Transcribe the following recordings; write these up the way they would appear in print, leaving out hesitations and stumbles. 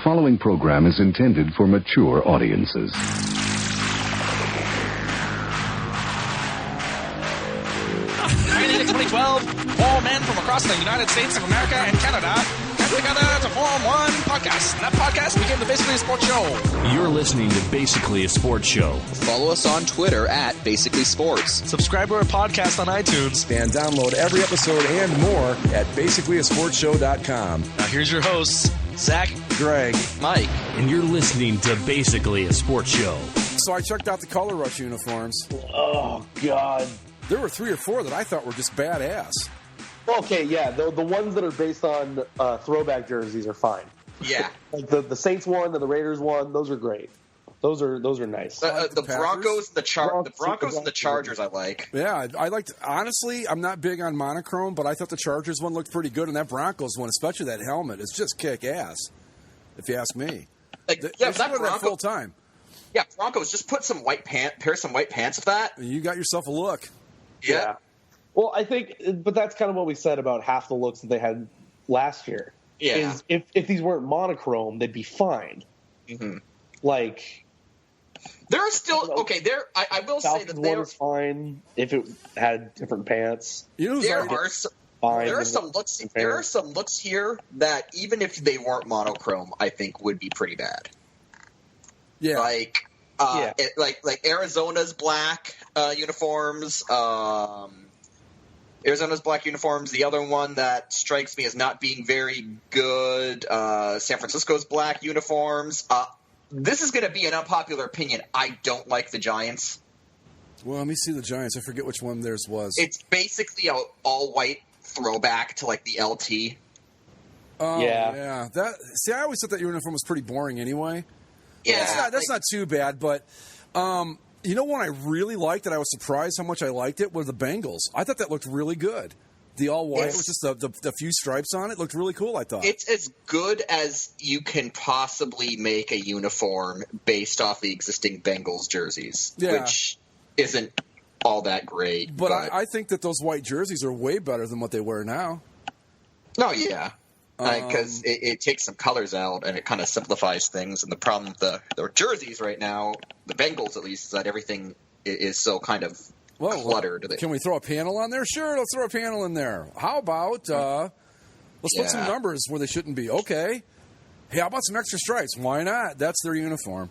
following program is intended for mature audiences. In 2012, 4 men from across the United States of America and Canada got together to form one podcast. And that podcast became the Basically a Sports Show. You're listening to Basically a Sports Show. Follow us on Twitter at Basically Sports. Subscribe to our podcast on iTunes. And download every episode and more at basicallyasportshow.com. Now here's your hosts, Zach, Greg, Mike. And you're listening to Basically a Sports Show. So I checked out the Color Rush uniforms. Oh, God. There were 3 or 4 that I thought were just badass. Okay, yeah, the ones that are based on throwback jerseys are fine. Yeah. Like the Saints one and the Raiders one, those are great. Those are nice. The Broncos, the Broncos and the Chargers I like. Yeah, I liked. Honestly, I'm not big on monochrome, but I thought the Chargers one looked pretty good, and that Broncos one, especially that helmet, is just kick ass. If you ask me, That full time. Yeah, Broncos, just put some pair some white pants with that. You got yourself a look. Yeah. Well, I think, but that's kind of what we said about half the looks that they had last year. Yeah. Is if these weren't monochrome, they'd be fine. Mm-hmm. Like, there are still I will say that one is fine if it had different pants. There are some looks here that even if they weren't monochrome, I think would be pretty bad. Yeah. Like Arizona's black uniforms. Arizona's black uniforms. The other one that strikes me as not being very good. San Francisco's black uniforms. This is going to be an unpopular opinion. I don't like the Giants. Well, let me see the Giants. I forget which one theirs was. It's basically an all-white throwback to like the LT. Oh, yeah. I always thought that uniform was pretty boring anyway. Yeah, that's not too bad, but you know one I really liked that I was surprised how much I liked it were the Bengals. I thought that looked really good. The all white with just the few stripes on it looked really cool, I thought. It's as good as you can possibly make a uniform based off the existing Bengals jerseys, which isn't all that great. But I think that those white jerseys are way better than what they wear now. Oh, yeah. Because it takes some colors out and it kind of simplifies things. And the problem with the jerseys right now, the Bengals at least, is that everything is so kind of cluttered. Can we throw a panel on there? Sure, let's throw a panel in there. How about let's put some numbers where they shouldn't be? Okay. Hey, how about some extra stripes? Why not? That's their uniform.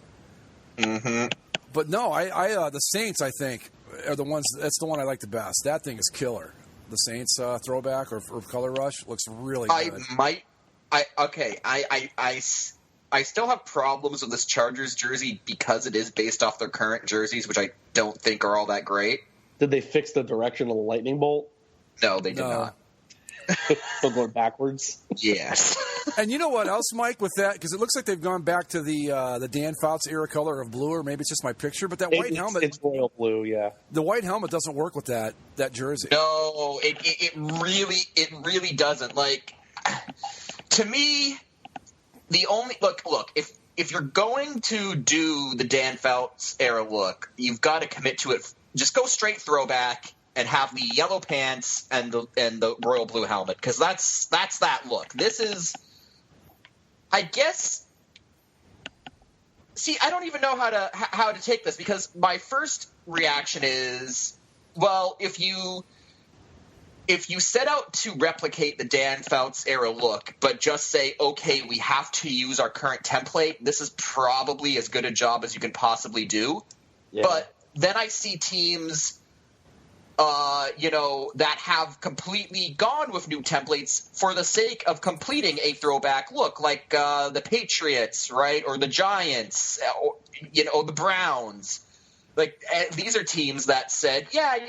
Mm-hmm. But no, I the Saints, I think, are the ones. That's the one I like the best. That thing is killer. The Saints throwback or Color Rush looks really good. I still have problems with this Chargers jersey because it is based off their current jerseys, which I don't think are all that great. Did they fix the direction of the lightning bolt? No, they did not. Still going backwards? Yes. And you know what else, Mike, with that? Because it looks like they've gone back to the Dan Fouts era color of blue, or maybe it's just my picture, but that white helmet... It's royal blue, yeah. The white helmet doesn't work with that jersey. No, it really doesn't. Like, to me, the only... Look, if you're going to do the Dan Fouts era look, you've got to commit to it. Just go straight throwback and have the yellow pants and the royal blue helmet, because that's that look. This is, I guess. See, I don't even know how to take this, because my first reaction is, well, if you set out to replicate the Dan Fouts era look, but just say, okay, we have to use our current template, this is probably as good a job as you can possibly do. Yeah. But then I see teams, that have completely gone with new templates for the sake of completing a throwback look, like the Patriots, right, or the Giants, or the Browns. Like, these are teams that said, or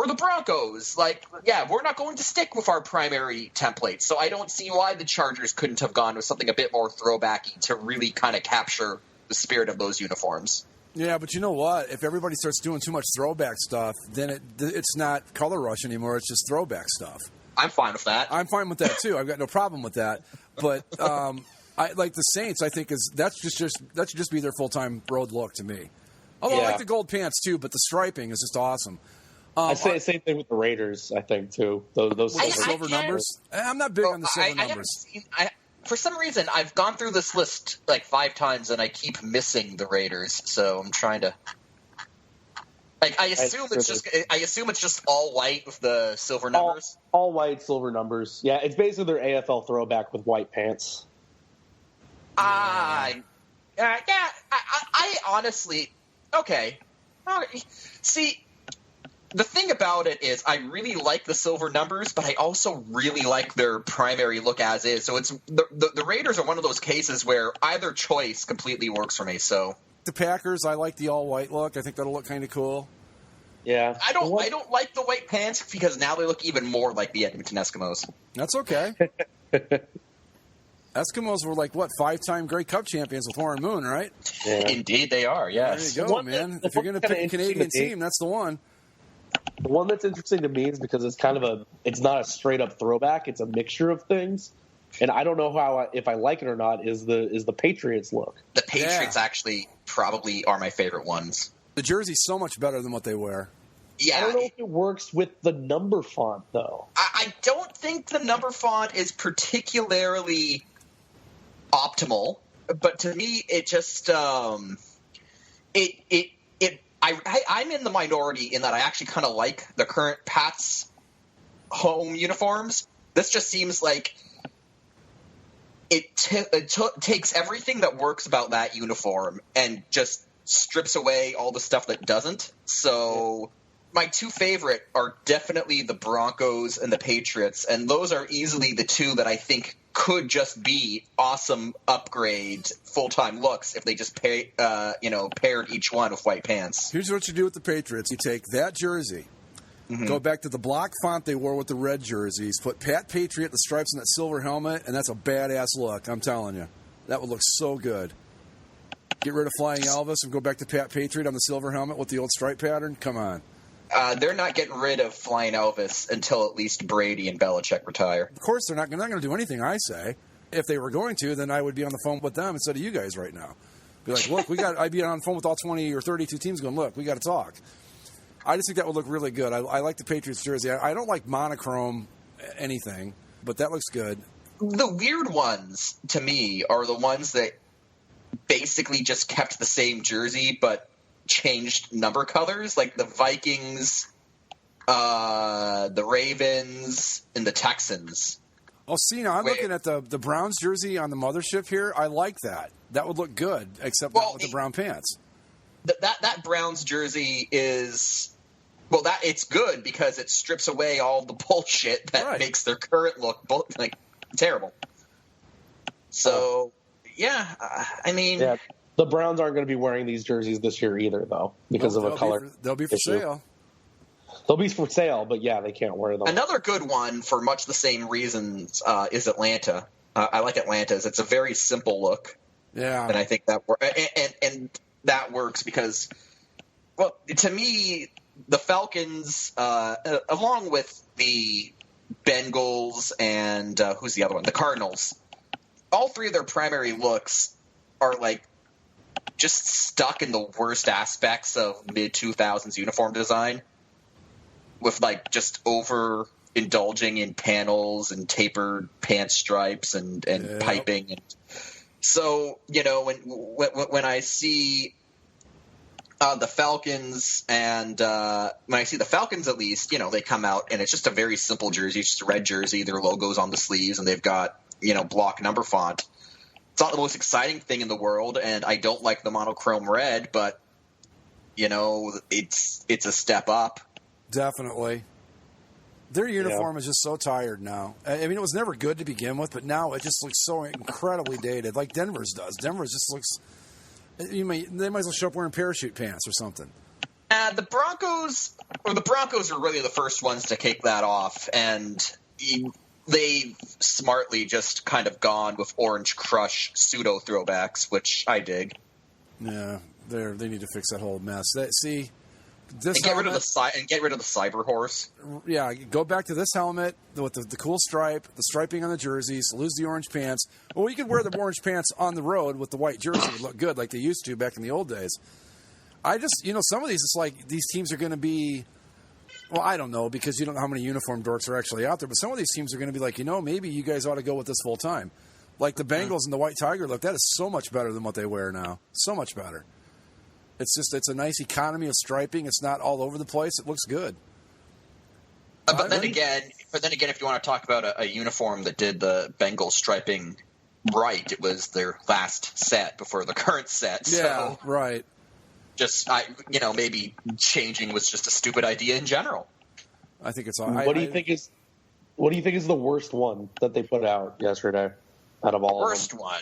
the Broncos, we're not going to stick with our primary template. So I don't see why the Chargers couldn't have gone with something a bit more throwbacky to really kind of capture the spirit of those uniforms. Yeah, but you know what? If everybody starts doing too much throwback stuff, then it's not Color Rush anymore. It's just throwback stuff. I'm fine with that. I'm fine with that too. I've got no problem with that. But I like the Saints. I think that should just be their full-time road look to me. Although I like the gold pants too, but the striping is just awesome. I say the same thing with the Raiders. I think too. Those silver numbers. I'm not big on the silver numbers. for some reason, I've gone through this list like 5 times, and I keep missing the Raiders. So I'm trying to. Like, I assume it's just all white with the silver numbers. All white, silver numbers. Yeah, it's basically their AFL throwback with white pants. I honestly, okay. See, the thing about it is, I really like the silver numbers, but I also really like their primary look as is. So it's the Raiders are one of those cases where either choice completely works for me. So The Packers, I like the all white look. I think that'll look kind of cool. Yeah, I don't like the white pants because now they look even more like the Edmonton Eskimos. That's okay. Eskimos were like, what, 5-time Grey Cup champions with Warren Moon, right? Yeah. Indeed, they are. Yes. There you go, man. If you're going to pick a Canadian team, that's the one. The one that's interesting to me is because it's kind of it's not a straight up throwback; it's a mixture of things, and I don't know if I like it or not. Is the Patriots look? The Patriots actually probably are my favorite ones. The jersey's so much better than what they wear. Yeah, I don't know if it works with the number font though. I don't think the number font is particularly optimal, but to me, it just I'm in the minority in that I actually kind of like the current Pats home uniforms. This just seems like it takes everything that works about that uniform and just strips away all the stuff that doesn't. So my 2 favorite are definitely the Broncos and the Patriots, and those are easily the 2 that I think could just be awesome upgrade full-time looks if they just paired each one with white pants. Here's what you do with the Patriots. You take that jersey, go back to the block font they wore with the red jerseys, put Pat Patriot, the stripes on that silver helmet, and that's a badass look, I'm telling you. That would look so good. Get rid of Flying Elvis and go back to Pat Patriot on the silver helmet with the old stripe pattern? Come on. They're not getting rid of Flying Elvis until at least Brady and Belichick retire. Of course, they're not going to do anything I say. If they were going to, then I would be on the phone with them instead of you guys right now. Be like, look, I'd be on the phone with all 20 or 32 teams going, look, we got to talk. I just think that would look really good. I like the Patriots jersey. I don't like monochrome anything, but that looks good. The weird ones, to me, are the ones that basically just kept the same jersey, but changed number colors, like the Vikings, the Ravens, and the Texans. Oh, see, now I'm looking at the Browns jersey on the mothership here. I like that. That would look good, except not with the brown pants. That Browns jersey is it's good because it strips away all the bullshit that makes their current look terrible. So, I mean. Yeah. The Browns aren't going to be wearing these jerseys this year either, though, because of a color. They'll be for sale. They'll be for sale, but yeah, they can't wear them. Another good one for much the same reasons is Atlanta. I like Atlanta's. It's a very simple look. Yeah, and I think that and that works because, well, to me, the Falcons, along with the Bengals and who's the other one? The Cardinals. All 3 of their primary looks are like just stuck in the worst aspects of mid-2000s uniform design with like just over-indulging in panels and tapered pant stripes and piping. And so, when I see the Falcons and when I see the Falcons, at least, they come out and it's just a very simple jersey. It's just a red jersey. Their logo's on the sleeves and they've got, block number font. It's not the most exciting thing in the world, and I don't like the monochrome red, but it's a step up. Definitely. Their uniform is just so tired now. I mean, it was never good to begin with, but now it just looks so incredibly dated, like Denver's does. Denver's just looks. They might as well show up wearing parachute pants or something. The Broncos are really the first ones to kick that off, and they've smartly just kind of gone with Orange Crush pseudo throwbacks, which I dig. Yeah, they need to fix that whole mess. And get rid of the cyber horse. Yeah, go back to this helmet with the cool stripe, the striping on the jerseys. Lose the orange pants. Well, you could wear the orange pants on the road with the white jersey. It would look good like they used to back in the old days. I just, some of these, it's like these teams are going to be. Well, I don't know because you don't know how many uniform dorks are actually out there. But some of these teams are going to be like, maybe you guys ought to go with this full time. Like the Bengals and the White Tiger look, that is so much better than what they wear now. So much better. It's a nice economy of striping. It's not all over the place. It looks good. But then again, if you want to talk about a uniform that did the Bengals striping right, it was their last set before the current set. Yeah, so right. Maybe changing was just a stupid idea in general. I think it's all. What do you think is the worst one that they put out yesterday? Out of all worst of them, one.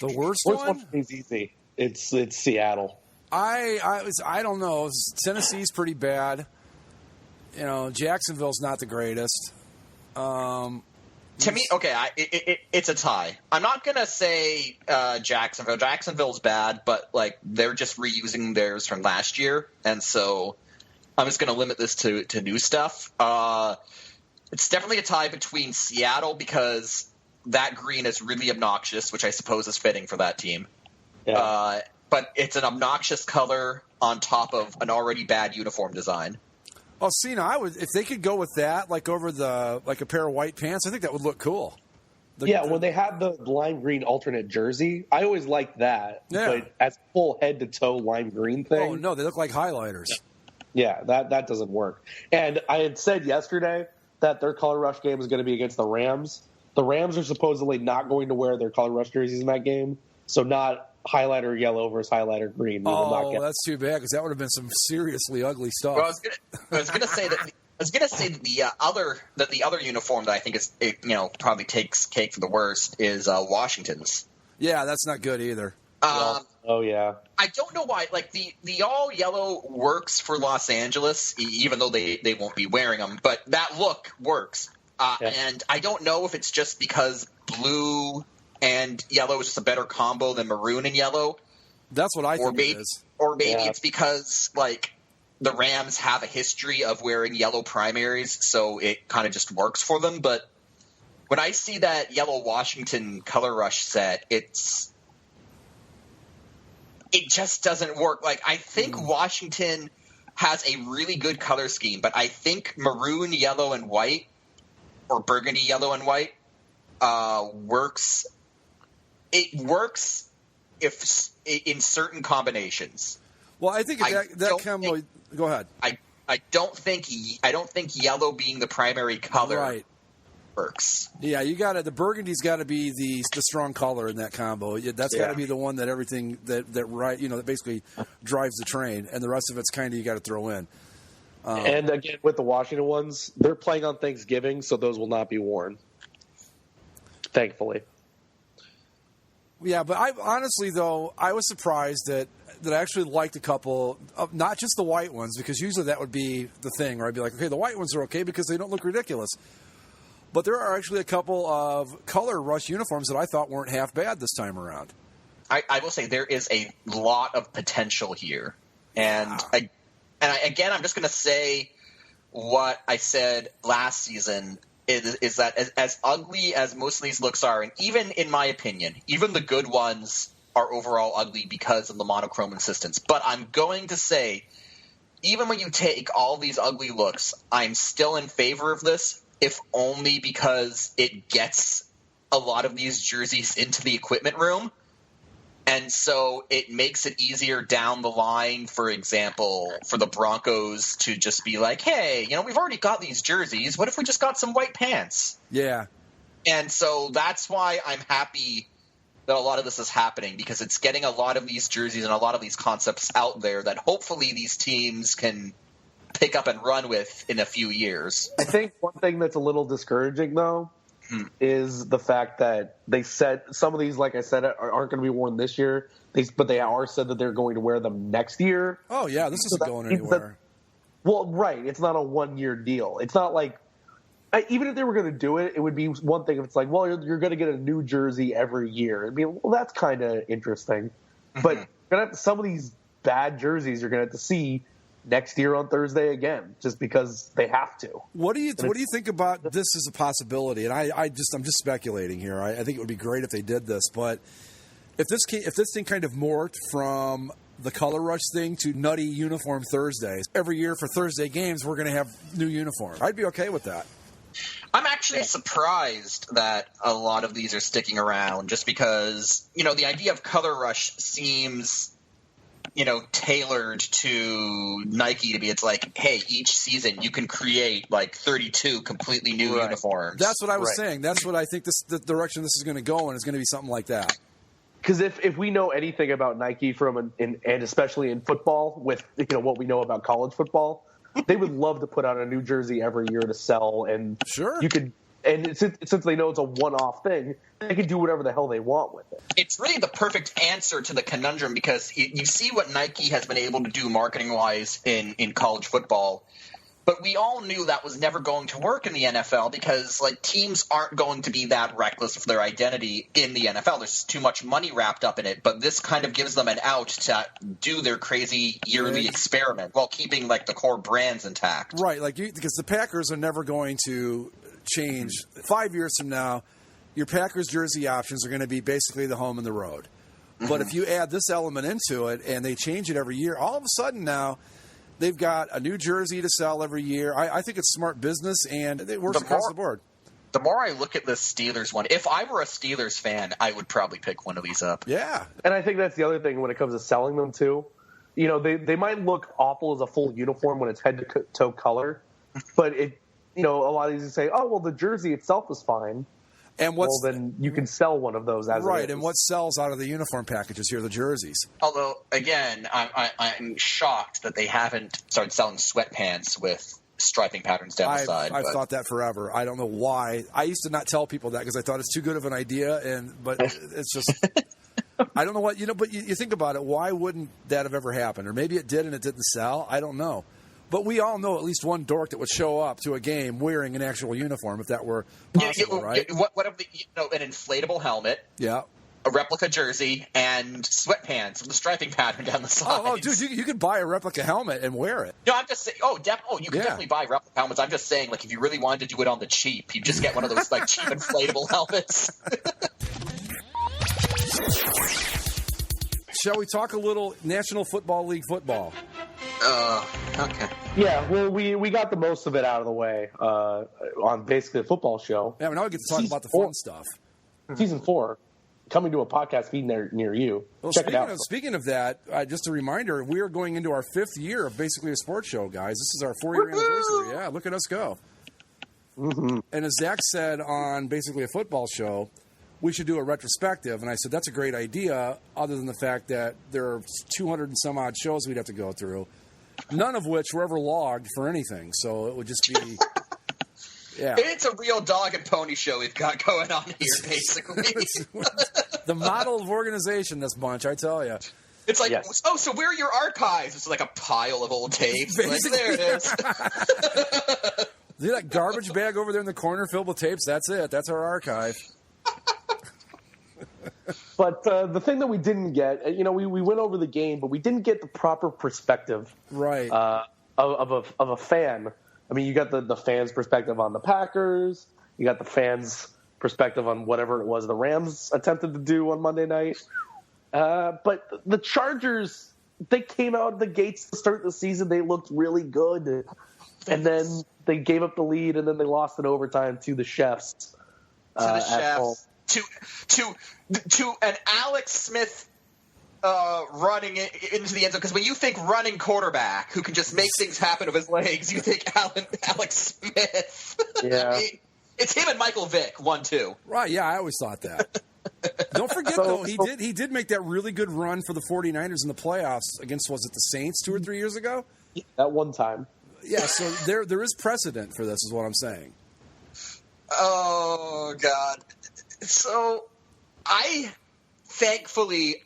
The worst one is easy. It's Seattle. I don't know. Tennessee's pretty bad. Jacksonville's not the greatest. To me, okay, it's a tie. I'm not gonna say Jacksonville. Jacksonville's bad, but they're just reusing theirs from last year, and so I'm just gonna limit this to new stuff. It's definitely a tie between Seattle because that green is really obnoxious, which I suppose is fitting for that team. Yeah. But it's an obnoxious color on top of an already bad uniform design. Oh, see, now if they could go with that, over a pair of white pants, I think that would look cool. When they had the lime green alternate jersey, I always liked that. Yeah. But as full head to toe lime green thing. Oh no, they look like highlighters. Yeah, that doesn't work. And I had said yesterday that their color rush game is going to be against the Rams. The Rams are supposedly not going to wear their color rush jerseys in that game, so not highlighter yellow versus highlighter green. That's too bad because that would have been some seriously ugly stuff. Well, I was gonna say that the other uniform that I think is probably takes cake for the worst is Washington's. Yeah, that's not good either. Oh yeah. I don't know why. The all yellow works for Los Angeles, even though they won't be wearing them. But that look works, and I don't know if it's just because blue and yellow is just a better combo than maroon and yellow. That's what I think it is. Or maybe it's because the Rams have a history of wearing yellow primaries, so it kind of just works for them. But when I see that yellow Washington color rush set, it just doesn't work. I think Washington has a really good color scheme, but I think maroon, yellow, and white, or burgundy, yellow, and white, works. It works if in certain combinations. Well, I think that combo. Go ahead. I don't think yellow being the primary color works. Yeah, the burgundy's got to be the strong color in that combo. That's got to be the one that everything that basically drives the train, and the rest of it's kind of you got to throw in. And again, with the Washington ones, they're playing on Thanksgiving, so those will not be worn. Thankfully. Yeah, but I honestly though I was surprised that I actually liked a couple of not just the white ones, because usually that would be the thing where I'd be like, okay, the white ones are okay because they don't look ridiculous. But there are actually a couple of color rush uniforms that I thought weren't half bad this time around. I will say there is a lot of potential here, and I'm just going to say what I said last season. Is that as ugly as most of these looks are, and even in my opinion, even the good ones are overall ugly because of the monochrome insistence. But I'm going to say, even when you take all these ugly looks, I'm still in favor of this, if only because it gets a lot of these jerseys into the equipment room. And so it makes it easier down the line, for example, for the Broncos to just be like, hey, we've already got these jerseys. What if we just got some white pants? Yeah. And so that's why I'm happy that a lot of this is happening, because it's getting a lot of these jerseys and a lot of these concepts out there that hopefully these teams can pick up and run with in a few years. I think one thing that's a little discouraging, though, is the fact that they said some of these, like I said, aren't going to be worn this year, but they are said that they're going to wear them next year. Oh, yeah, this isn't going anywhere. Right. It's not a one-year deal. It's not like even if they were going to do it, it would be one thing if it's like, well, you're going to get a new jersey every year. It'd be, well, that's kind of interesting. But you're gonna have some of these bad jerseys you're going to have to see next year on Thursday again, just because they have to. What do you think about this as a possibility? And I'm just speculating here. I think it would be great if they did this, but if this thing kind of morphed from the color rush thing to nutty uniform Thursdays, every year for Thursday games we're going to have new uniform. I'd be okay with that. I'm actually surprised that a lot of these are sticking around just because, the idea of Color Rush seems, tailored to Nike to be, it's like, hey, each season you can create like 32 completely new uniforms. That's what I was saying. That's what I think the direction this is going to go, and it's going to be something like that. Because if we know anything about Nike and especially in football, with what we know about college football, they would love to put out a new jersey every year to sell, and sure you could. And since they know it's a one-off thing, they can do whatever the hell they want with it. It's really the perfect answer to the conundrum because you see what Nike has been able to do marketing-wise in college football. But we all knew that was never going to work in the NFL because teams aren't going to be that reckless of their identity in the NFL. There's too much money wrapped up in it. But this kind of gives them an out to do their crazy yearly experiment while keeping the core brands intact. Right, because the Packers are never going to change. 5 years from now, your Packers jersey options are going to be basically the home and the road. Mm-hmm. But if you add this element into it and they change it every year, all of a sudden now – they've got a new jersey to sell every year. I think it's smart business, and it works across the board. The more I look at this Steelers one, if I were a Steelers fan, I would probably pick one of these up. Yeah. And I think that's the other thing when it comes to selling them, too. They might look awful as a full uniform when it's head-to-toe color, but a lot of these say, oh, well, the jersey itself is fine. And then you can sell one of those as right. And what sells out of the uniform packages here? The jerseys. Although, again, I'm shocked that they haven't started selling sweatpants with striping patterns down the side. I've thought that forever. I don't know why. I used to not tell people that because I thought it's too good of an idea. But it's just I don't know what But you think about it. Why wouldn't that have ever happened? Or maybe it did and it didn't sell. I don't know. But we all know at least one dork that would show up to a game wearing an actual uniform if that were possible, right? What of an inflatable helmet? Yeah. A replica jersey and sweatpants with the striping pattern down the sides. Oh, dude, you could buy a replica helmet and wear it. No, I'm just saying. You can definitely buy replica helmets. I'm just saying, if you really wanted to do it on the cheap, you just get one of those cheap inflatable helmets. Shall we talk a little National Football League football? Okay. Yeah, well, we got the most of it out of the way on basically a football show. Yeah, now we get to talk about the fun stuff. Season 4, coming to a podcast feed near you. Well, Check it out. Speaking of that, just a reminder, we are going into our 5th year of basically a sports show, guys. This is our 4-year anniversary. Yeah, look at us go. Mm-hmm. And as Zach said on basically a football show, we should do a retrospective. And I said, that's a great idea, other than the fact that there are 200 and some odd shows we'd have to go through, none of which were ever logged for anything. So it would just be, yeah. It's a real dog and pony show we've got going on here, basically. The model of organization, this bunch, I tell you. It's like, yes. Oh, so where are your archives? It's like a pile of old tapes. There it is. See that garbage bag over there in the corner filled with tapes? That's it. That's our archive. But the thing that we didn't get, we went over the game, but we didn't get the proper perspective, right, of a fan. I mean, you got the fans' perspective on the Packers, you got the fans' perspective on whatever it was the Rams attempted to do on Monday night. But the Chargers, they came out of the gates to start the season. They looked really good, and then they gave up the lead, and then they lost in overtime to the Chefs. To an Alex Smith running into the end zone. Because when you think running quarterback who can just make things happen with his legs, you think Alex Smith. Yeah. I mean, it's him and Michael Vick, 1-2. Right, yeah, I always thought that. Don't forget, though, he did make that really good run for the 49ers in the playoffs against, was it the Saints 2 or 3 years ago? That one time. Yeah, so there is precedent for this, is what I'm saying. Oh, God. So I thankfully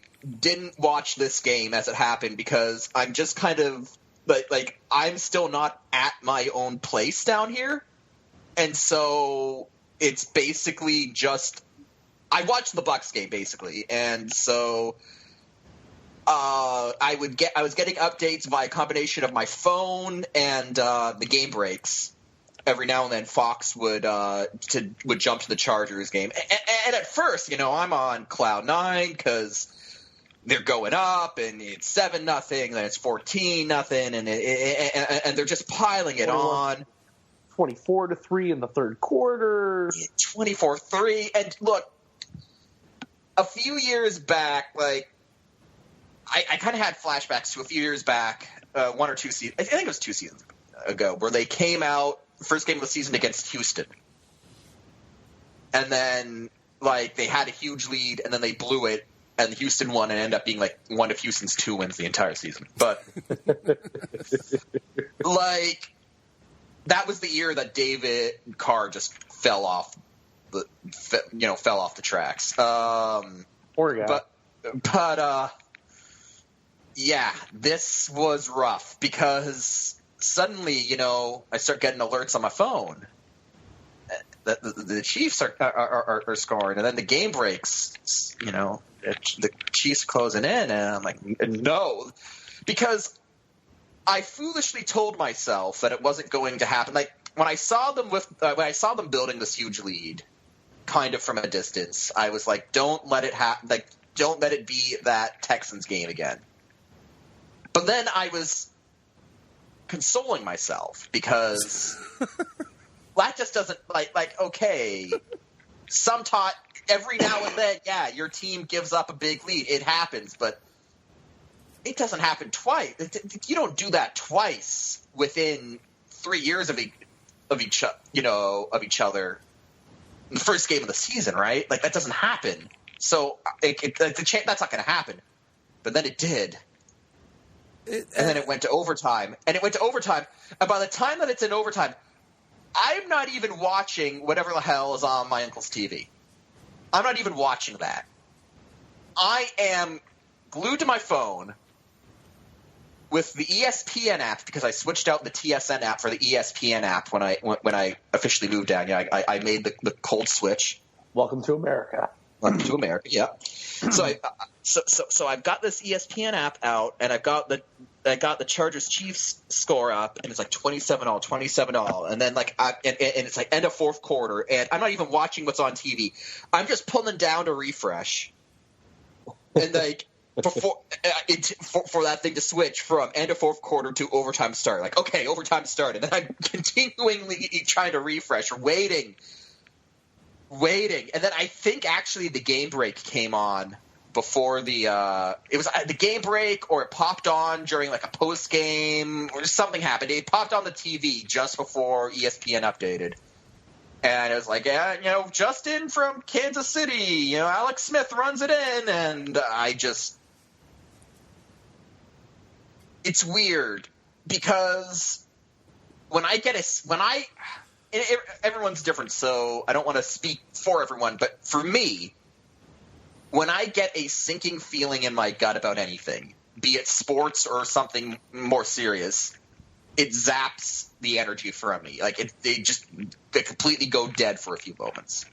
didn't watch this game as it happened because I'm just kind of like I'm still not at my own place down here. And so it's basically just I watched the Bucs game basically. And so I was getting updates via a combination of my phone and the game breaks. Every now and then, Fox would jump to the Chargers game, and at first, I'm on cloud 9 because they're going up, and it's 7-0, then it's 14-0, and they're just piling it on. 24-3 in the third quarter. 24-3. And look, a few years back, like, I kind of had flashbacks to a few years back, 1 or 2 seasons. I think it was 2 seasons ago, where they came out first game of the season against Houston, and then like they had a huge lead, and then they blew it, and Houston won, and ended up being like one of Houston's 2 wins the entire season. But like that was the year that David Carr just fell off the tracks. Poor guy. But yeah, this was rough because suddenly, I start getting alerts on my phone. The Chiefs are scoring, and then the game breaks. The Chiefs closing in, and I'm like, no, because I foolishly told myself that it wasn't going to happen. Like when I saw them building this huge lead, kind of from a distance, I was like, don't let it happen. Like, don't let it be that Texans game again. But then I was consoling myself because that just doesn't like okay. Every now and then, yeah, your team gives up a big lead. It happens, but it doesn't happen twice. You don't do that twice within 3 years of each other in the first game of the season, right? Like that doesn't happen. So that's not going to happen. But then it did. And then it went to overtime. And by the time that it's in overtime, I'm not even watching whatever the hell is on my uncle's TV. I'm not even watching that. I am glued to my phone with the ESPN app because I switched out the TSN app for the ESPN app when I officially moved down. Yeah, I made the cold switch. Welcome to America. Welcome to America. Yeah. So I've got this ESPN app out, and I got the Chargers Chiefs score up, and it's like 27-all, and then and it's like end of fourth quarter, and I'm not even watching what's on TV. I'm just pulling down to refresh, and like for that thing to switch from end of fourth quarter to overtime start. Like, okay, overtime start, and then I'm continually trying to refresh, waiting, and then I think actually the game break came on before it was the game break, or it popped on during like a post game, or something happened. It popped on the TV just before ESPN updated, and it was like, yeah, Justin from Kansas City, Alex Smith runs it in, and it's weird because everyone's different, so I don't want to speak for everyone, but for me, when I get a sinking feeling in my gut about anything, be it sports or something more serious, it zaps the energy from me. Like they completely go dead for a few moments.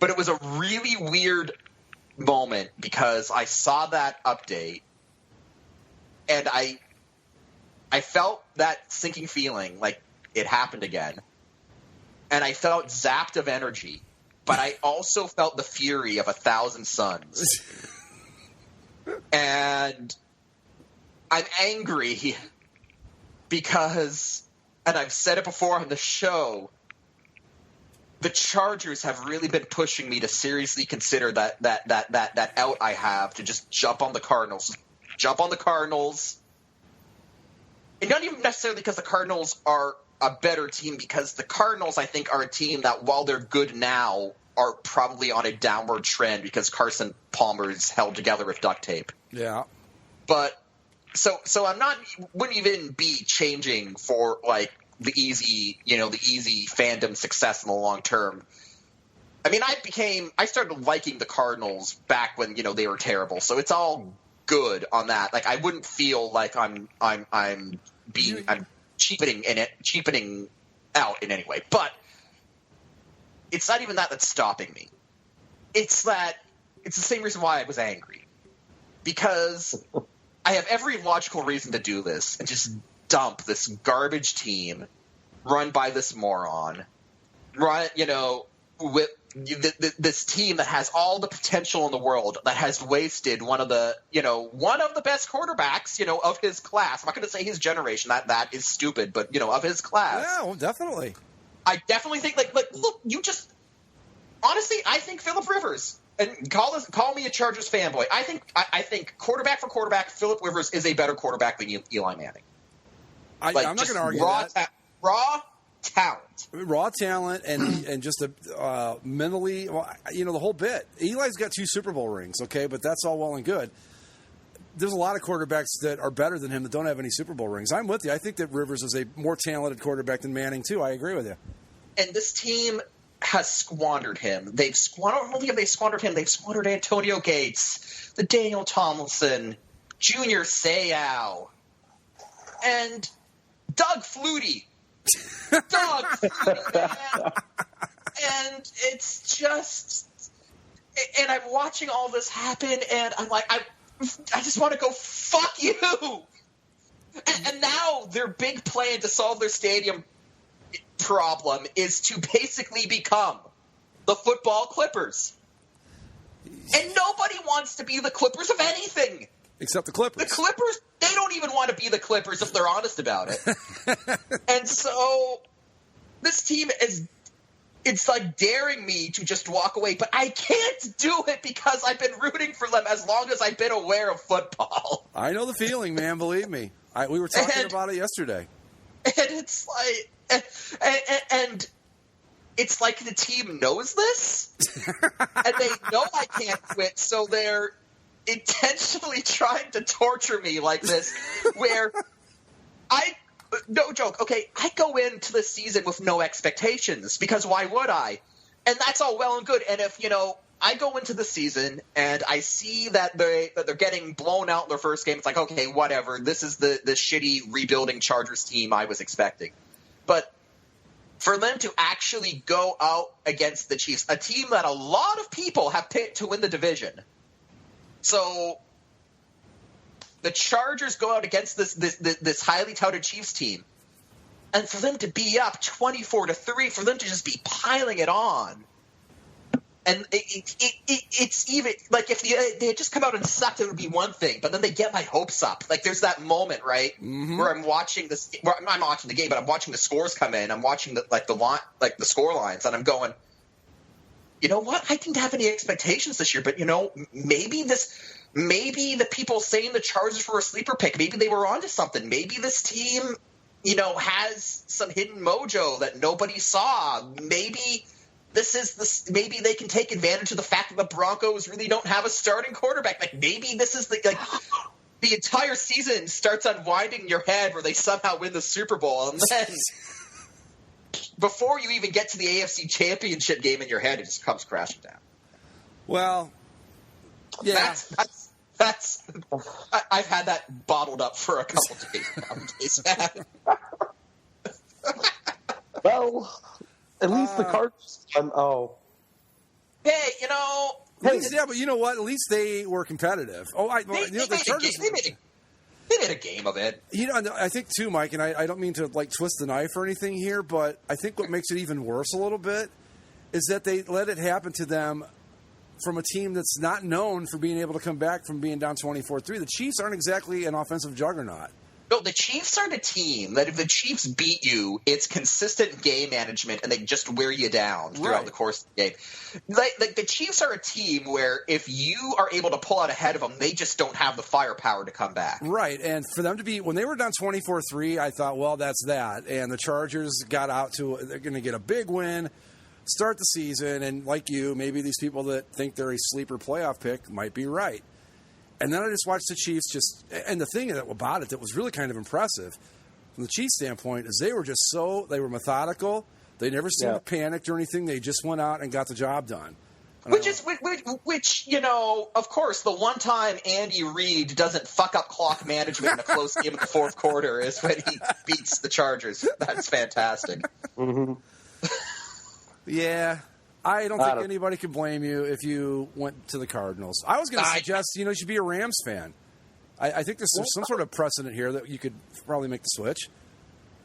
But it was a really weird moment because I saw that update and I felt that sinking feeling, like it happened again. And I felt zapped of energy. But I also felt the fury of 1,000 suns. And I'm angry because, and I've said it before on the show, the Chargers have really been pushing me to seriously consider that out I have to just jump on the Cardinals. And not even necessarily because the Cardinals are a better team, because the Cardinals, I think, are a team that, while they're good now, are probably on a downward trend because Carson Palmer's held together with duct tape. Yeah. But so wouldn't even be changing for like the easy fandom success in the long term. I mean, I started liking the Cardinals back when, they were terrible. So it's all good on that. Like I wouldn't feel like I'm cheapening out in any way. But it's not even that's stopping me. It's the same reason why I was angry. Because I have every logical reason to do this and just dump this garbage team run by this moron, this team that has all the potential in the world that has wasted one of the best quarterbacks, of his class. I'm not going to say his generation. That is stupid, but of his class. Yeah, well, definitely. I definitely think look, honestly, I think Phillip Rivers, and call me a Chargers fanboy. I think quarterback for quarterback, Phillip Rivers is a better quarterback than Eli Manning. I'm not going to argue that. Raw talent and just mentally, the whole bit. Eli's got 2 Super Bowl rings, okay, but that's all well and good. There's a lot of quarterbacks that are better than him that don't have any Super Bowl rings. I'm with you. I think that Rivers is a more talented quarterback than Manning too. I agree with you. And this team has squandered him. Not only have they squandered him, they've squandered Antonio Gates, the Daniel Tomlinson, Junior Seau, and Doug Flutie. Doug Flutie, man. And it's just... And I'm watching all this happen, and I'm like, I just want to go, fuck you! And now their big plan to solve their stadium problem is to basically become the football Clippers. And nobody wants to be the Clippers of anything. Except the Clippers. The Clippers, they don't even want to be the Clippers if they're honest about it. And so this team it's like daring me to just walk away, but I can't do it because I've been rooting for them as long as I've been aware of football. I know the feeling, man, believe me. We were talking about it yesterday. And it's like, and it's like the team knows this, and they know I can't quit, so they're intentionally trying to torture me like this, where no joke, okay, I go into the season with no expectations, because why would I? And that's all well and good, and if, I go into the season and I see that they're getting blown out in their first game, it's like, okay, whatever, this is the shitty rebuilding Chargers team I was expecting. But for them to actually go out against the Chiefs, a team that a lot of people have picked to win the division. So the Chargers go out against this highly touted Chiefs team, and for them to be up 24-3, for them to just be piling it on, and it's even like if they had just come out and sucked, it would be one thing. But then they get my hopes up. Like there's that moment, right, where I'm watching this. Where I'm not watching the game, but I'm watching the scores come in. I'm watching the score lines, and I'm going, you know what? I didn't have any expectations this year, but maybe the people saying the Chargers were a sleeper pick, maybe they were onto something. Maybe this team, has some hidden mojo that nobody saw. Maybe maybe they can take advantage of the fact that the Broncos really don't have a starting quarterback. Like maybe this is the entire season starts unwinding in your head where they somehow win the Super Bowl, and then before you even get to the AFC Championship game in your head, it just comes crashing down. Well, yeah. That's I've had that bottled up for a couple days. Well, at least the Cardinals. Hey, yeah, but you know what? At least they were competitive. The Chargers. They made a game of it. I think too, Mike, and I don't mean to twist the knife or anything here, but I think what makes it even worse a little bit is that they let it happen to them from a team that's not known for being able to come back from being down 24-3. The Chiefs aren't exactly an offensive juggernaut. No, the Chiefs are the team that if the Chiefs beat you, it's consistent game management and they just wear you down throughout the course of the game. Like the Chiefs are a team where if you are able to pull out ahead of them, they just don't have the firepower to come back. Right, and for them to be – when they were down 24-3, I thought, well, that's that. And the Chargers got out to – they're going to get a big win, start the season, and like you, maybe these people that think they're a sleeper playoff pick might be right. And then I just watched the Chiefs and the thing about it that was really kind of impressive from the Chiefs' standpoint is they were they were methodical. They never seemed panicked or anything. They just went out and got the job done. Which, of course, the one time Andy Reid doesn't fuck up clock management in a close game in the fourth quarter is when he beats the Chargers. That's fantastic. Mm-hmm. Yeah. I don't think anybody can blame you if you went to the Cardinals. I was going to suggest, you should be a Rams fan. I think there's some sort of precedent here that you could probably make the switch.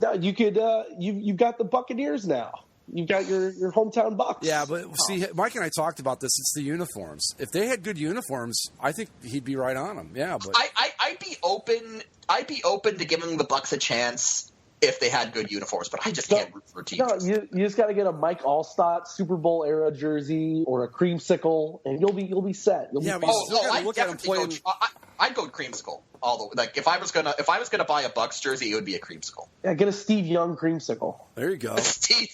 No, you could. You've got the Buccaneers now. you've got your hometown Bucks. Yeah, but see, Mike and I talked about this. It's the uniforms. If they had good uniforms, I think he'd be right on them. Yeah, but I'd be open. I'd be open to giving the Bucks a chance if they had good uniforms, but I just can't root for teams. No, you just got to get a Mike Allstott Super Bowl era jersey or a creamsicle, and you'll be set. You'll be Yeah, fine. but you still gotta I'd look at him definitely playing. I'd go creamsicle. Although, like if I was gonna buy a Bucks jersey, it would be a creamsicle. Yeah, get a Steve Young creamsicle. There you go. Steve,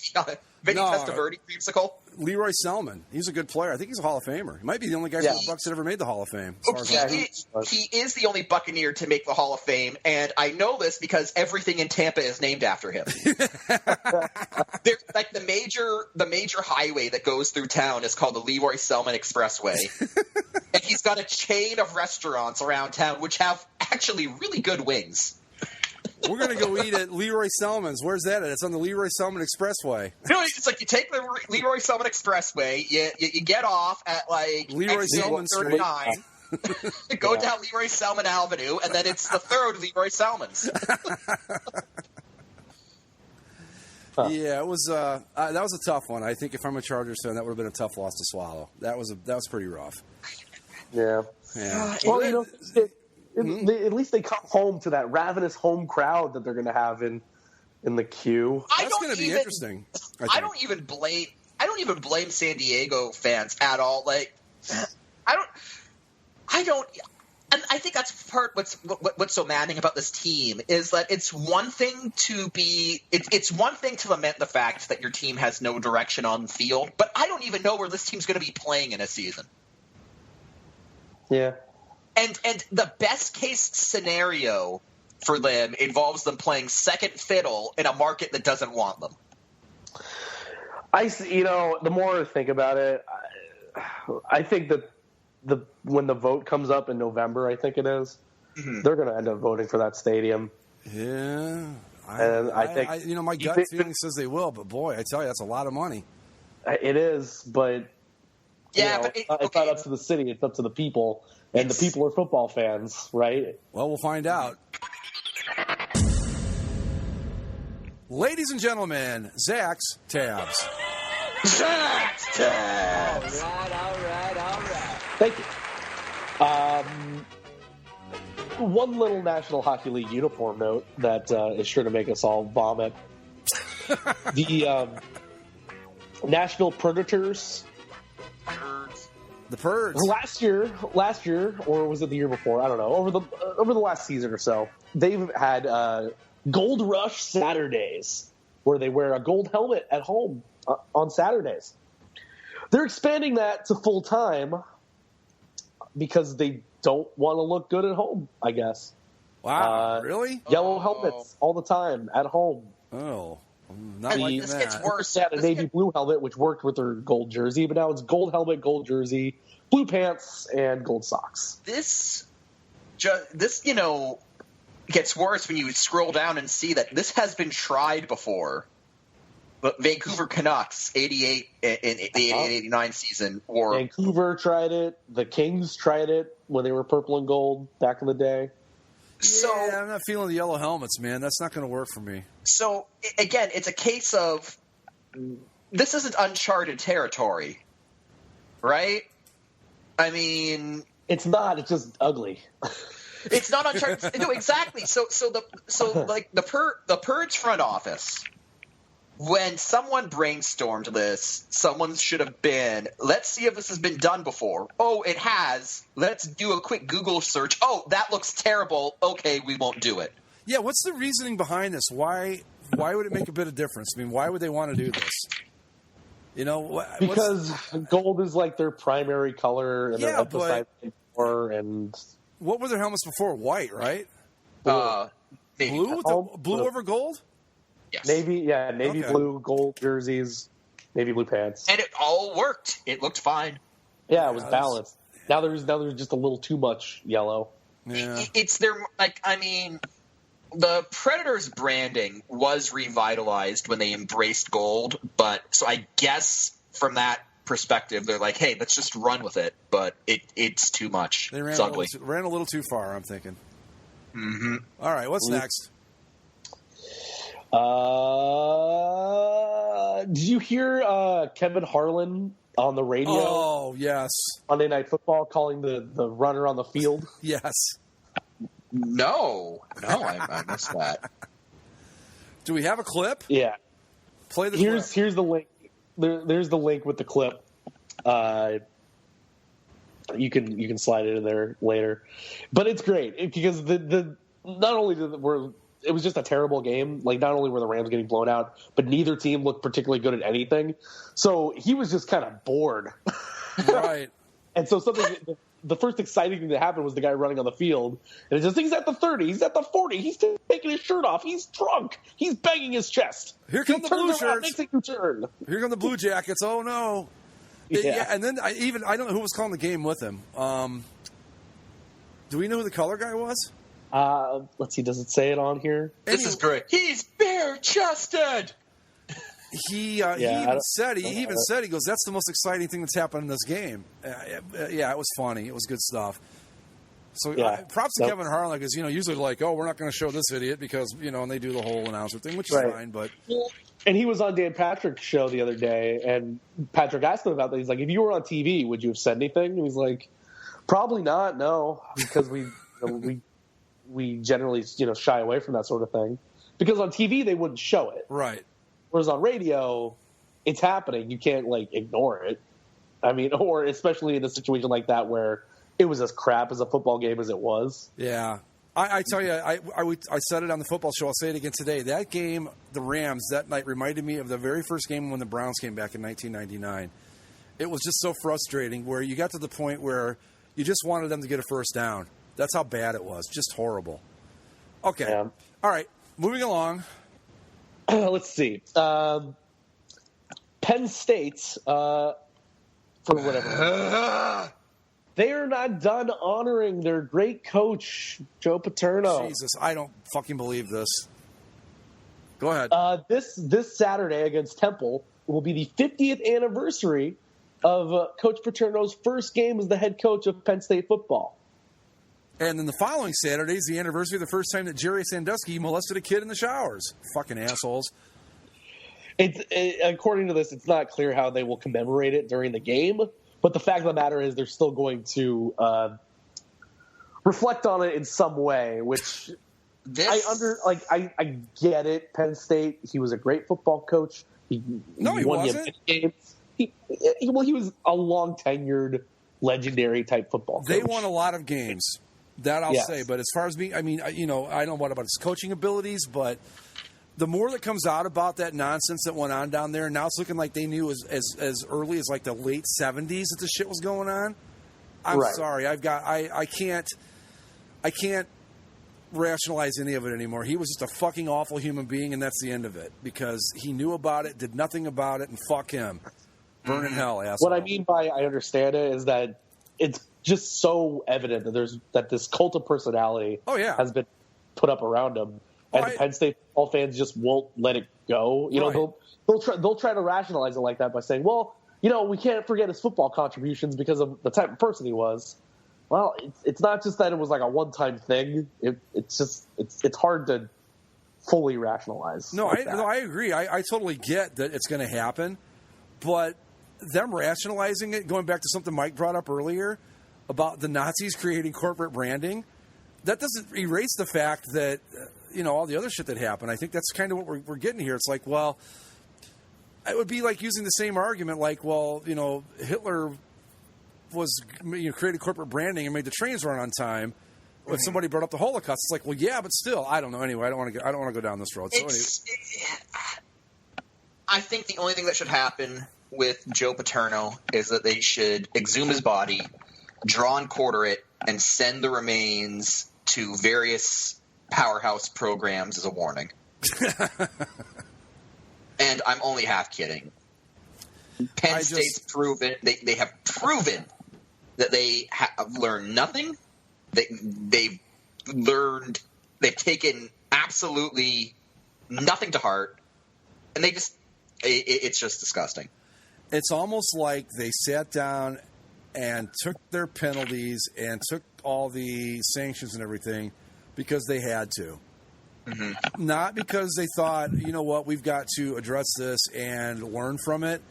Vinny No. Testaverde creamsicle. Leroy Selman. He's a good player. I think he's a Hall of Famer. He might be the only guy from the Bucks that ever made the Hall of Fame. As far as I know. He is the only Buccaneer to make the Hall of Fame, and I know this because everything in Tampa is named after him. There's like the major highway that goes through town is called the Leroy Selman Expressway, and he's got a chain of restaurants around town which have actually really good wings. We're going to go eat at Leroy Selman's. Where's that at? It's on the Leroy Selman Expressway. No, it's like you take the Leroy Selman Expressway, you get off at like Leroy Selman Street. 39, go down Leroy Selman Avenue, and then it's the third Leroy Selman's. Yeah, it was. That was a tough one. I think if I'm a Chargers fan, that would have been a tough loss to swallow. That was pretty rough. Yeah. Yeah. Well, at least they come home to that ravenous home crowd that they're going to have in the queue. That's going to be interesting. I don't even blame San Diego fans at all. Like, I don't. And I think that's what's so maddening about this team is that it's one thing to lament the fact that your team has no direction on the field, but I don't even know where this team's going to be playing in a season. Yeah. And the best case scenario for them involves them playing second fiddle in a market that doesn't want them. The more I think about it, I think that when the vote comes up in November, I think it is, they're going to end up voting for that stadium. Yeah. I think my gut feeling says they will, but boy, I tell you, that's a lot of money. It is, but it's not up to the city; it's up to the people, and the people are football fans, right? Well, we'll find out. Ladies and gentlemen, Zach's Tabs. Zach's Tabs! All right. Thank you. One little National Hockey League uniform note that is sure to make us all vomit. The Nashville Predators. The Purds. Last year, or was it the year before? I don't know. Over the last season or so, they've had Gold Rush Saturdays, where they wear a gold helmet at home on Saturdays. They're expanding that to full time because they don't want to look good at home, I guess. Wow, really? Yellow helmets all the time at home. Oh, not like this that. gets worse. They had a navy blue helmet, which worked with their gold jersey, but now it's gold helmet, gold jersey, blue pants, and gold socks. This gets worse when you scroll down and see that this has been tried before. But Vancouver Canucks, 88 in the 88-89 season, or Vancouver tried it. The Kings tried it when they were purple and gold back in the day. Yeah, I'm not feeling the yellow helmets, man. That's not going to work for me. So, again, it's a case of this isn't uncharted territory, right? I mean, it's not. It's just ugly. It's not uncharted. No, exactly. So the Purge front office, when someone brainstormed this, someone should have been, let's see if this has been done before. Oh, it has. Let's do a quick Google search. Oh, that looks terrible. Okay, we won't do it. Yeah, what's the reasoning behind this? Why would it make a bit of difference? I mean, why would they want to do this? Because gold is like their primary color, and they're emphasizing more. And what were their helmets before? White, right? Maybe. Blue over gold? Yes. Navy blue, gold jerseys, navy blue pants, and it all worked. It looked fine. Yeah, it was balanced. Now there's just a little too much yellow. Yeah. It's their the Predators branding was revitalized when they embraced gold, but so I guess from that perspective, they're like, hey, let's just run with it. But it's too much. They ran it's ugly. Ran a little too far, I'm thinking. Mm-hmm. All right, what's next? Did you hear Kevin Harlan on the radio? Oh, yes. Monday Night Football calling the runner on the field? Yes. No, I missed that. Do we have a clip? Yeah. Play the clip. Here's the link. There's the link with the clip. You can slide it in there later, but it's great because the not only it was just a terrible game. Like, not only were the Rams getting blown out, but neither team looked particularly good at anything. So he was just kind of bored, Right? And so the first exciting thing that happened was the guy running on the field, and it's just he's at the 30, he's at the 40, he's taking his shirt off, he's drunk, he's banging his chest. Here come the blue shirts. Makes a U-turn. Here come the Blue Jackets. Oh no. Yeah, and then I don't know who was calling the game with him. Do we know who the color guy was? Let's see. Does it say it on here? This is great. He's bare-chested. He even said he goes, that's the most exciting thing that's happened in this game. Yeah, it was funny. It was good stuff. So props to Kevin Harlan, because usually like, oh, we're not going to show this idiot because and they do the whole announcer thing, which is fine. But and he was on Dan Patrick's show the other day, and Patrick asked him about that. He's like, if you were on TV, would you have said anything? And he's like, probably not. No, because we generally shy away from that sort of thing, because on TV they wouldn't show it. Right. Whereas on radio, it's happening. You can't ignore it. I mean, or especially in a situation like that where it was as crap as a football game as it was. Yeah. I tell you, I said it on the football show. I'll say it again today. That game, the Rams, that night reminded me of the very first game when the Browns came back in 1999. It was just so frustrating where you got to the point where you just wanted them to get a first down. That's how bad it was. Just horrible. Okay. Yeah. All right. Moving along. Let's see. Penn State, for whatever. They are not done honoring their great coach, Joe Paterno. Jesus, I don't fucking believe this. Go ahead. This Saturday against Temple will be the 50th anniversary of Coach Paterno's first game as the head coach of Penn State football. And then the following Saturday is the anniversary of the first time that Jerry Sandusky molested a kid in the showers. Fucking assholes. According to this, it's not clear how they will commemorate it during the game. But the fact of the matter is they're still going to reflect on it in some way, which I get it. Penn State, he was a great football coach. He won wasn't. Games. He was a long-tenured, legendary type football coach. They won a lot of games. That I'll say. But as far as being, I don't know what about his coaching abilities, but the more that comes out about that nonsense that went on down there, now it's looking like they knew as early as like the late 70s that this shit was going on. I'm sorry. I can't rationalize any of it anymore. He was just a fucking awful human being, and that's the end of it, because he knew about it, did nothing about it, and fuck him. Burn in hell, asshole. What I mean by I understand it is that it's just so evident that this cult of personality has been put up around him. And the Penn State football fans just won't let it go. They'll try to rationalize it like that by saying, well, we can't forget his football contributions because of the type of person he was. Well, it's not just that it was like a one-time thing. It's hard to fully rationalize. No, I agree. I totally get that it's going to happen, but them rationalizing it, going back to something Mike brought up earlier about the Nazis creating corporate branding, that doesn't erase the fact that all the other shit that happened. I think that's kind of what we're getting here. It's like, well, it would be like using the same argument, like, well, Hitler was created corporate branding and made the trains run on time. If somebody brought up the Holocaust, it's like, well, yeah, but still, I don't know. Anyway, I don't want to go down this road. I think the only thing that should happen with Joe Paterno is that they should exhume his body, draw and quarter it, and send the remains to various powerhouse programs as a warning. And I'm only half kidding. Penn State's proven they have proven that they have learned nothing. They've taken absolutely nothing to heart, and it's just disgusting. It's almost like they sat down and took their penalties and took all the sanctions and everything because they had to. Mm-hmm. Not because they thought, you know what, we've got to address this and learn from it,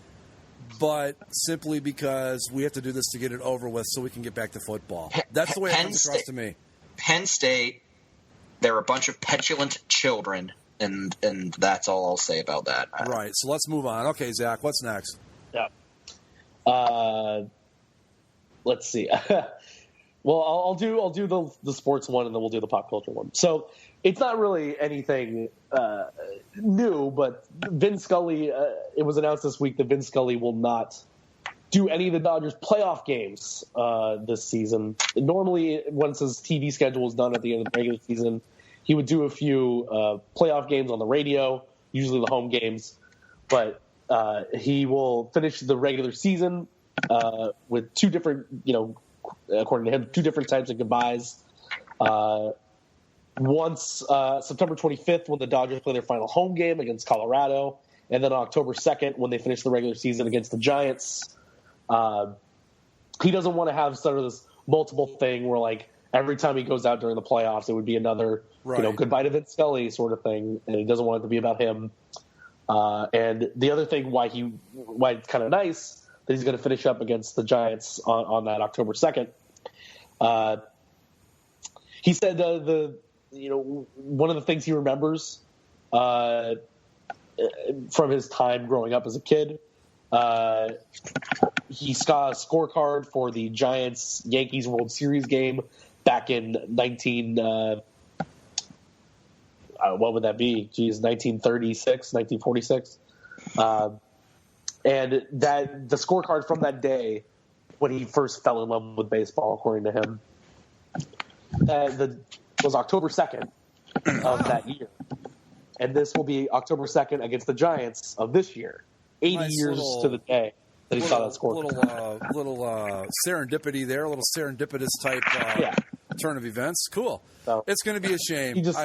but simply because we have to do this to get it over with so we can get back to football. That's the way it comes across to me. Penn State, they're a bunch of petulant children, and that's all I'll say about that. Right, so let's move on. Okay, Zach, what's next? Yeah. Let's see. Well, I'll do the sports one, and then we'll do the pop culture one. So it's not really anything new, but Vin Scully. It was announced this week that Vin Scully will not do any of the Dodgers playoff games this season. Normally, once his TV schedule is done at the end of the regular season, he would do a few playoff games on the radio, usually the home games. But he will finish the regular season with two different, according to him, two different types of goodbyes. Once September 25th, when the Dodgers play their final home game against Colorado, and then October 2nd, when they finish the regular season against the Giants. He doesn't want to have sort of this multiple thing where, like, every time he goes out during the playoffs, it would be another, goodbye to Vin Scully sort of thing, and he doesn't want it to be about him. And the other thing why it's kind of nice that he's going to finish up against the Giants on that October 2nd. He said one of the things he remembers from his time growing up as a kid, he got a scorecard for the Giants-Yankees World Series game back in 1936, 1946. And that the scorecard from that day, when he first fell in love with baseball, according to him, was October 2nd of that year. And this will be October 2nd against the Giants of this year. 80 Nice years to the day that he saw that scorecard. Little serendipity there, a little serendipitous type turn of events. Cool. So, it's going to be a shame. He just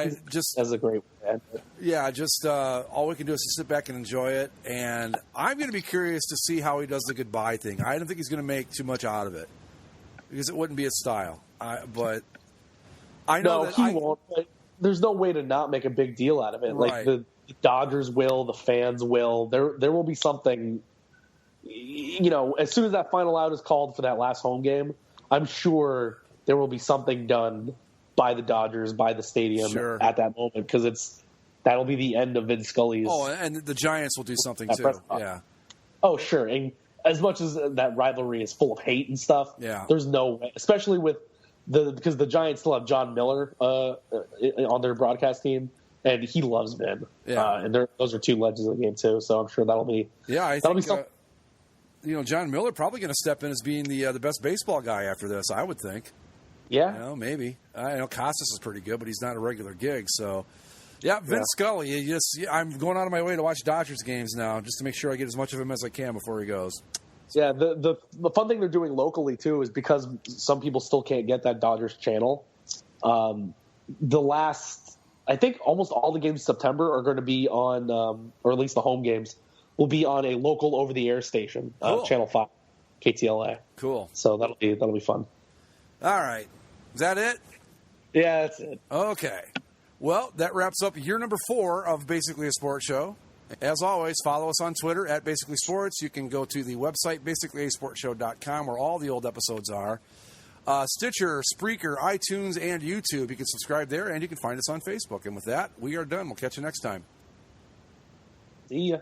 has a great man. Yeah, just all we can do is to sit back and enjoy it. And I'm going to be curious to see how he does the goodbye thing. I don't think he's going to make too much out of it because it wouldn't be his style. But I know that he won't. But there's no way to not make a big deal out of it. Right. Like the Dodgers will, the fans will. There will be something. As soon as that final out is called for that last home game, I'm sure there will be something done by the Dodgers, by the stadium at that moment, because that'll be the end of Vin Scully's. Oh, and the Giants will do something too. Yeah. Oh, sure. And as much as that rivalry is full of hate and stuff, there's no way, especially because the Giants still have John Miller on their broadcast team, and he loves Vin. Yeah. And those are two legends of the game too. So I'm sure that'll be. Yeah, I think. John Miller probably going to step in as being the best baseball guy after this. I would think. Yeah. Maybe. I know Costas is pretty good, but he's not a regular gig. So, Vin Scully. I'm going out of my way to watch Dodgers games now just to make sure I get as much of him as I can before he goes. Yeah, the fun thing they're doing locally, too, is because some people still can't get that Dodgers channel. I think almost all the games in September are going to be on, or at least the home games, will be on a local over-the-air station, Channel 5, KTLA. Cool. So that'll be fun. All right. Is that it? Yeah, that's it. Okay. Well, that wraps up year number 4 of Basically a Sports Show. As always, follow us on Twitter at Basically Sports. You can go to the website, basicallyasportshow.com, where all the old episodes are. Stitcher, Spreaker, iTunes, and YouTube. You can subscribe there, and you can find us on Facebook. And with that, we are done. We'll catch you next time. See ya.